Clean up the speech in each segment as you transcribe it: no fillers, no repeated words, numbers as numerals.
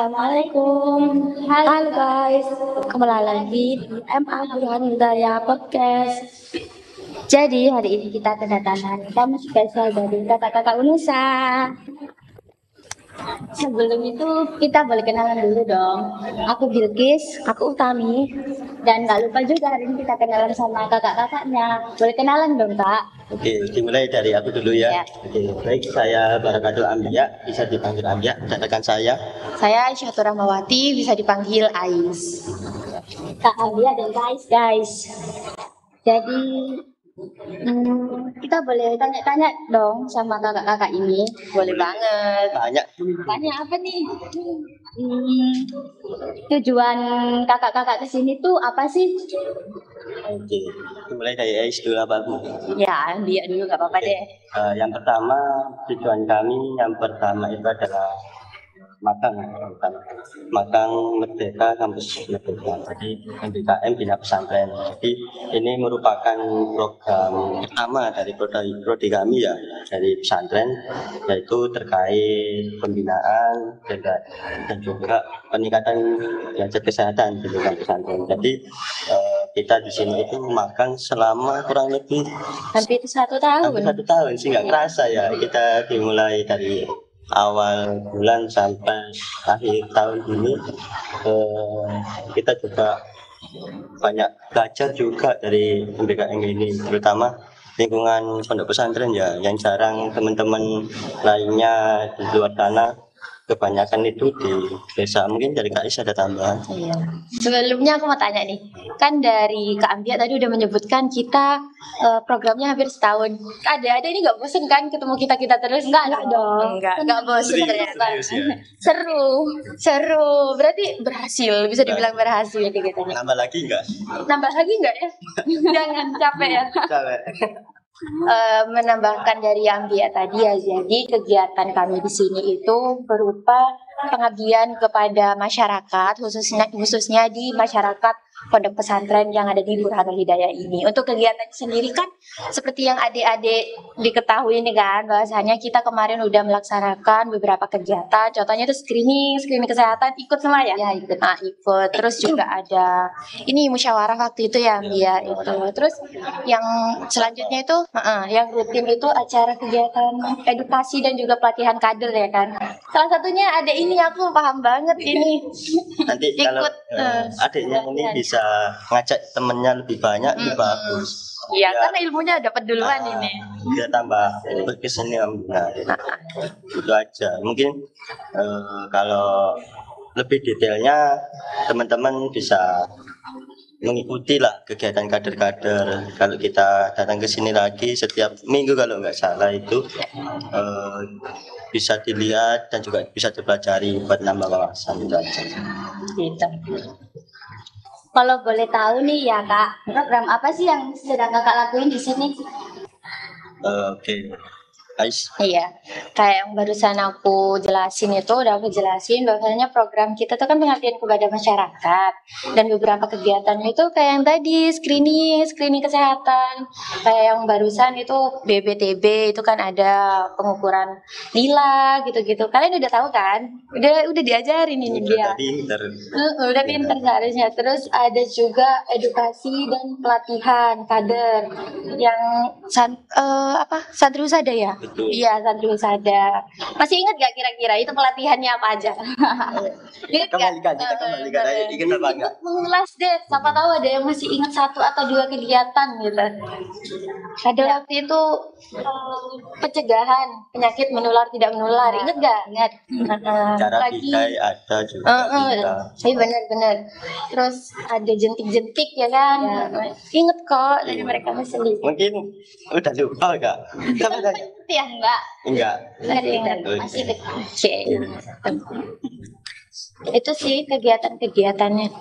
Assalamualaikum. Halo guys, kembali lagi di MA Burhan Hidayah Podcast. Jadi hari ini kita kedatangan tamu spesial dari kakak-kakak Unusa. Sebelum itu kita boleh kenalan dulu dong. Aku Bilkis, aku Utami, dan gak lupa juga hari ini kita kenalan sama kakak-kakaknya. Boleh kenalan dong kak? Oke, dimulai dari aku dulu ya. Ya. Oke, baik, saya Barakatul Ambia, bisa dipanggil Ambia. Dan rekan saya, Aisyah Rahmawati, bisa dipanggil Ais. Kak Ambia dan Ais guys. Jadi kita boleh tanya-tanya dong sama kakak-kakak ini. Boleh banget. banyak. Tanya apa nih? Tujuan kakak-kakak kesini tuh apa sih? Oke, dimulai dari Ais dulu apa Bu? Ya, dia dulu gak apa-apa deh. Yang pertama, tujuan kami yang pertama itu adalah magang Merdeka Kampus Merdeka. Jadi MBKM Bina Pesantren. Jadi ini merupakan program pertama dari prodi kami ya, dari pesantren, yaitu terkait pembinaan dan juga peningkatan derajat kesehatan di lingkungan pesantren. Jadi kita di sini itu magang selama kurang lebih Hampir 1 tahun. hampir 1 tahun sih, nggak kerasa ya. Kita dimulai dari awal bulan sampai akhir tahun ini. Kita juga banyak belajar juga dari MBKM ini, terutama lingkungan pondok pesantren ya, yang jarang teman-teman lainnya di luar sana. Kebanyakan itu di desa. Mungkin dari Kak Is ada tambahan? Iya. Sebelumnya aku mau tanya nih, kan dari Kak Ambia tadi udah menyebutkan kita programnya hampir setahun. Ada ini nggak bosen kan ketemu kita terus? Enggak dong. Enggak bosen ternyata. Seru. Berarti berhasil, bisa dibilang berhasil kegiatannya. Nambah lagi enggak? Nambah lagi nggak ya? Jangan capek ya. Menambahkan dari Ambia tadi ya, jadi kegiatan kami di sini itu berupa pengabdian kepada masyarakat, khususnya di masyarakat pondok pesantren yang ada di Burhanul Hidayah ini. Untuk kegiatan sendiri kan seperti yang adik-adik diketahui ini kan, bahwasanya kita kemarin udah melaksanakan beberapa kegiatan. Contohnya itu screening kesehatan, ikut semua ya? Ya ikut. Nah, ikut. Terus juga ada ini musyawarah waktu itu ya, biar itu. Terus yang selanjutnya itu yang rutin itu acara kegiatan edukasi dan juga pelatihan kader ya kan. Salah satunya ada ini, aku paham banget ini. Nanti kalau adiknya ini bisa ngajak temennya lebih banyak, lebih bagus. Iya, karena ilmunya dapat duluan ini. Dia tambah berkesenian. Itu aja. Mungkin kalau lebih detailnya teman-teman bisa mengikuti lah kegiatan kader-kader. Kalau kita datang ke sini lagi setiap minggu kalau nggak salah itu bisa dilihat dan juga bisa dipelajari buat nambah wawasan itu aja. Gitu. Kalau boleh tahu nih ya kak, program apa sih yang sedang kakak lakuin di sini? Oke. Ais. Iya, kayak yang barusan aku jelasin itu, udah aku jelasin bahwasanya program kita tuh kan pengabdian kepada masyarakat, dan beberapa kegiatannya itu kayak yang tadi screening kesehatan, kayak yang barusan itu BBTB itu kan ada pengukuran nila gitu-gitu. Kalian udah tahu kan? Udah diajarin ini dia. Udah pinter seharusnya. Terus ada juga edukasi dan pelatihan kader yang santri usada ya. Betul. Iya, santri usada. Masih ingat gak kira-kira itu pelatihannya apa aja? Ingat gak? Kembalikan aja, ingat apa enggak? Mengulas deh, siapa tahu ada yang masih ingat 1 atau 2 kegiatan gitu. Ada waktu itu pencegahan penyakit menular tidak menular. Ingat gak? Ingat. Cara bidai ada juga. Iya benar. Terus ada jentik-jentik ya kan? Ingat kok dari mereka sendiri. Mungkin udah lupa enggak? Coba tanya. Ya enggak. Masih Oke. Itu sih kegiatan-kegiatannya.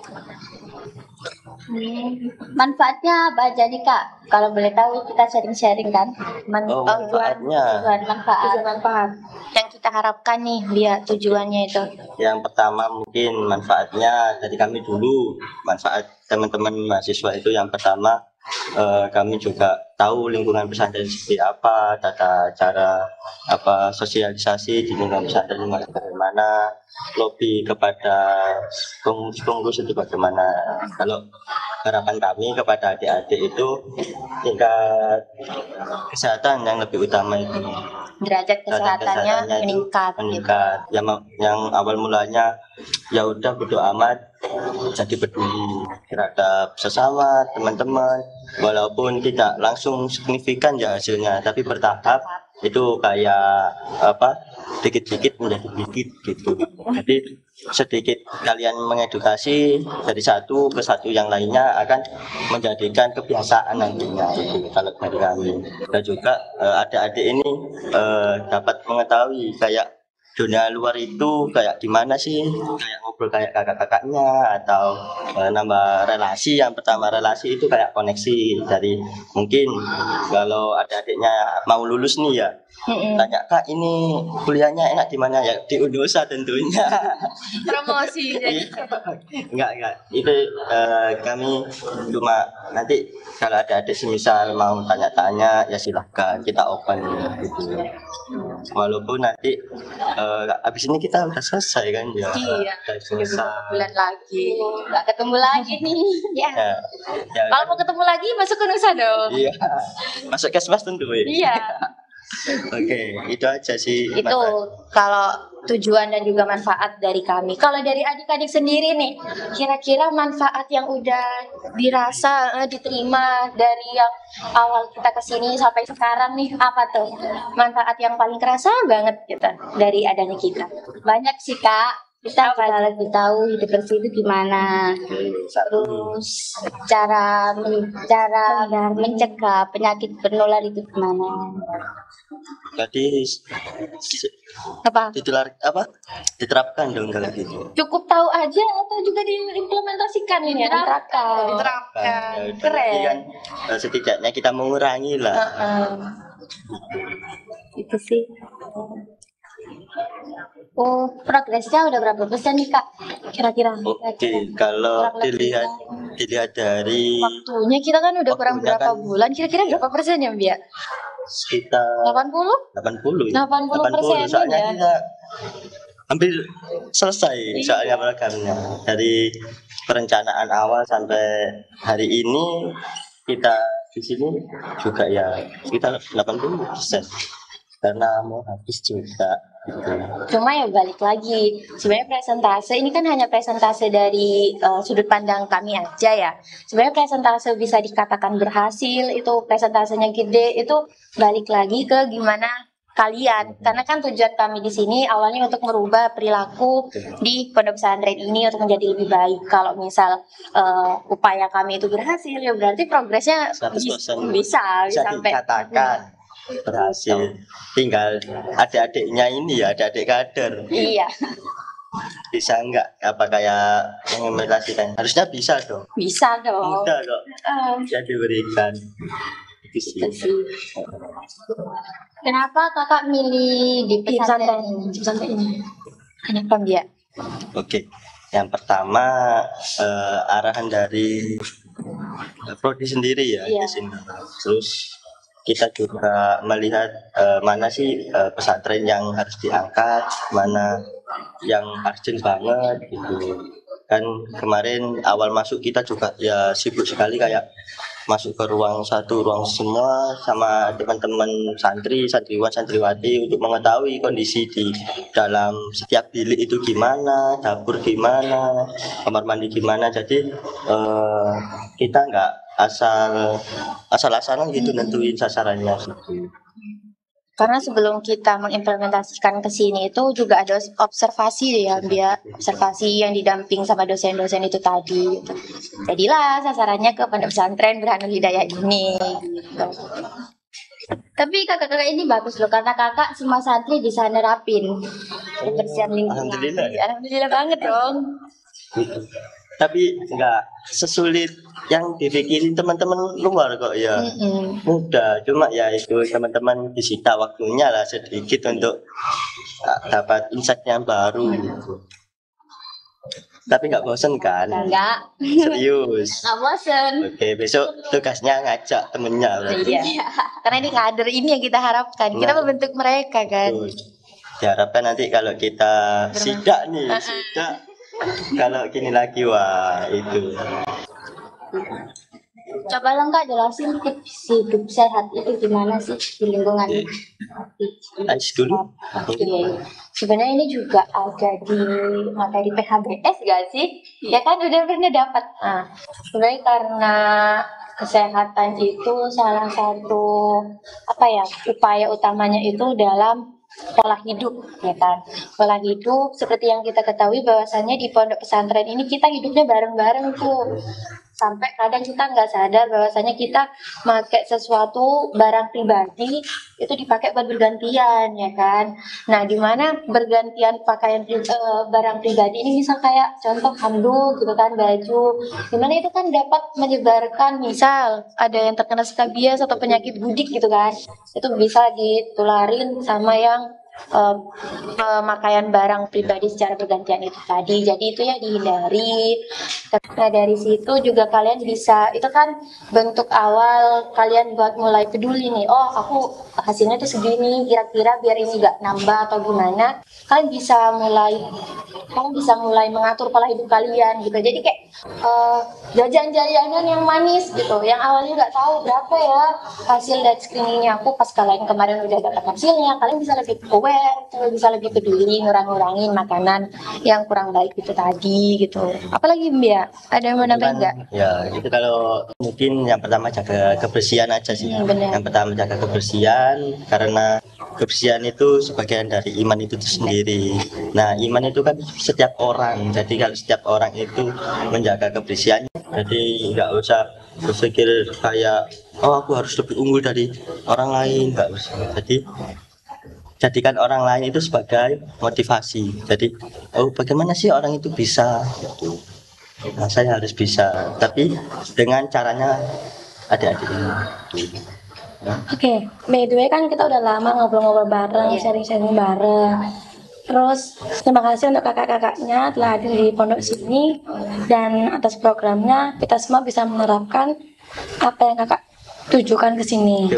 Manfaatnya apa aja nih kak? Kalau boleh tahu kita sharing-sharing kan. Manfaatnya. Manfaat Yang kita harapkan nih, lihat tujuannya itu. Yang pertama mungkin manfaatnya dari kami dulu. Manfaat teman-teman mahasiswa itu yang pertama, kami juga tahu lingkungan pesantren seperti apa, tata cara apa sosialisasi di lingkungan pesantren bagaimana, lobby kepada pengurus itu bagaimana. Kalau harapan kami kepada adik-adik itu tingkat kesehatan yang lebih utama itu. Derajat kesehatannya Kesehatannya itu meningkat. meningkat. Yang awal mulanya ya udah bodo amat, jadi peduli terhadap sesama teman-teman, walaupun tidak langsung signifikan ya hasilnya, tapi bertahap itu kayak apa, dikit-dikit menjadi dikit gitu. Jadi sedikit kalian mengedukasi dari satu ke satu yang lainnya akan menjadikan kebiasaan nantinya itu kalau dari kami. Dan juga adik-adik ini dapat mengetahui kayak dunia luar itu kayak gimana sih, kayak ngobrol kayak kakak-kakaknya, atau nambah relasi. Yang pertama relasi itu kayak koneksi dari, mungkin kalau adik-adiknya mau lulus nih ya, tanya kak ini kuliahnya enak di mana ya, di Undosa tentunya. Promosi jadi. enggak itu kami cuma nanti kalau ada adik semisal mau tanya-tanya ya silahkan, kita open gitu. Walaupun nanti abis ini kita udah selesai kan ya. Iya, Udah udah beberapa selesai. bulan lagi. Nggak ketemu lagi nih. Ya. Ya, Kalau mau ketemu lagi masuk ke Nusa dong. iya, masuk Kesmas tentu ya. Iya. Oke, itu aja sih. Itu kalau tujuan dan juga manfaat dari kami. Kalau dari adik-adik sendiri nih, kira-kira manfaat yang udah dirasa, diterima dari yang awal kita kesini sampai sekarang nih, apa tuh? Manfaat yang paling kerasa banget kita dari adanya kita. Banyak sih Kak. Kita bakal lebih tahu hidup bersih itu gimana. Terus cara mencegah penyakit penular itu gimana. Jadi Apa? diterapkan dong kalau gitu. Cukup tahu aja atau juga diimplementasikan ini? Diterapkan. Diterapkan. Berarti Keren. kan setidaknya kita mengurangi lah. Itu sih. Oh, progresnya udah berapa persen nih Kak? Kira-kira? Oke, kalau dilihat dari Waktunya kita kan udah kurang Waktunya berapa kan- bulan, kira-kira berapa persen ya Mbak? sekitar 80? 80 80%, soalnya ya. kita hampir selesai soalnya programnya. Dari perencanaan awal sampai hari ini kita di sini juga ya sekitar 80% karena mau habis juga gitu. Cuma ya balik lagi, sebenarnya presentase ini kan hanya presentase dari sudut pandang kami aja ya. Sebenarnya presentase bisa dikatakan berhasil, itu presentasenya gede, itu balik lagi ke gimana kalian. Karena kan tujuan kami di sini awalnya untuk merubah perilaku di pondok pesantren ini untuk menjadi lebih baik. Kalau misal upaya kami itu berhasil, ya berarti progresnya 100% bisa bisa sampai dikatakan berhasil. Tinggal adik-adiknya ini ya, adik-adik kader iya. bisa enggak apa kayak mengimplementasikan, harusnya bisa dong, Bisa dong. mudah kok bisa diberikan itu sih. Kenapa kakak milih di pesantren ini? Kenapa Mbak? Oke, yang pertama arahan dari prodi sendiri ya Iya. di sini. Terus kita juga melihat mana sih pesantren yang harus diangkat, mana yang urgent banget gitu. Kan kemarin awal masuk kita juga ya sibuk sekali, kayak masuk ke ruang satu, ruang semua sama teman-teman santri, santriwan, santriwati untuk mengetahui kondisi di dalam setiap bilik itu gimana, dapur gimana, kamar mandi gimana. Jadi kita nggak asal-asalan gitu nentuin sasarannya gitu. Karena sebelum kita mengimplementasikan ke sini itu juga ada observasi ya, Mbak. Observasi yang didamping sama dosen-dosen itu tadi. Gitu. Jadilah sasarannya ke pondok pesantren Burhanul Hidayah ini. Gitu. Tapi kakak-kakak ini bagus loh, karena kakak semua santri bisa nerapin kebersihan lingkungan. Alhamdulillah ya. Alhamdulillah banget dong. Tapi nggak sesulit yang dipikirin teman-teman luar kok ya. Mudah, cuma ya itu teman-teman disita waktunya lah sedikit untuk dapat insight yang baru gitu. Tapi nggak bosen kan? Enggak, Serius. nggak bosen. Oke, besok tugasnya ngajak temennya berarti. Iya. Karena ini kader ini yang kita harapkan. Kita Nah. membentuk mereka kan. Tuh. Diharapkan nanti kalau kita sidak nih, sidak kalau gini lagi wah itu. Coba lo nggak jelasin tips hidup sehat itu gimana sih di lingkungan Ais dulu. Oke. Sebenarnya ini juga ada di materi PHBS gak sih? Ya kan udah pernah dapat. Nah, sebenarnya karena kesehatan itu salah satu upaya utamanya itu dalam pola hidup, ya kan? Pola hidup seperti yang kita ketahui bahwasannya di pondok pesantren ini kita hidupnya bareng-bareng tuh. Sampai kadang kita nggak sadar bahwasanya kita pakai sesuatu barang pribadi itu dipakai buat bergantian, ya kan? Nah, di mana bergantian pakaian barang pribadi ini misal kayak contoh handuk gitu kan, baju, dimana itu kan dapat menyebarkan, misal ada yang terkena skabies atau penyakit gudik gitu kan, itu bisa ditularin sama yang pemakaian barang pribadi secara bergantian itu tadi. Jadi itu ya dihindari. Nah, dari situ juga kalian bisa, itu kan bentuk awal kalian buat mulai peduli nih. Oh, aku hasilnya tuh segini, kira-kira biar ini nggak nambah atau gimana. Kalian bisa mulai mengatur pola hidup kalian gitu. Jadi kayak jajan-jajanan yang manis gitu, yang awalnya nggak tahu berapa ya hasil dari screeningnya aku, pas kalian kemarin udah dapat hasilnya, kalian bisa lebih aware, bisa lebih peduli ngurangin makanan yang kurang baik itu tadi gitu. Apalagi Mbak, ada yang mau nambahin nggak? Ya, itu kalau mungkin yang pertama jaga kebersihan aja sih. Benar. Yang pertama jaga kebersihan, karena kebersihan itu sebagian dari iman itu sendiri. Nah, iman itu kan setiap orang. Jadi kalau setiap orang itu menjaga kebersihannya, jadi nggak usah berpikir kayak oh aku harus lebih unggul dari orang lain, nggak usah. Jadi jadikan orang lain itu sebagai motivasi. Jadi oh bagaimana sih orang itu bisa gitu. Nah, saya harus bisa, tapi dengan caranya adik-adik ini. Oke, by the way kan kita udah lama ngobrol-ngobrol bareng, sharing-sharing bareng. Terus terima kasih untuk kakak-kakaknya telah hadir di pondok sini, dan atas programnya kita semua bisa menerapkan apa yang kakak tujukan ke sini.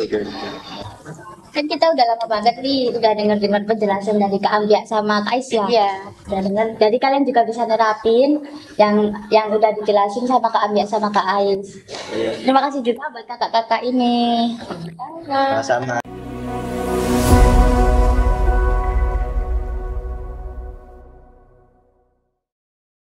Kan kita udah lama banget nih udah dengar penjelasan dari Kak Ambia sama Kak Ais ya. Iya. Udah dengar. Jadi kalian juga bisa nerapin yang udah dijelasin sama Kak Ambia sama Kak Ais. Terima kasih juga buat kakak-kakak ini. Sama-sama.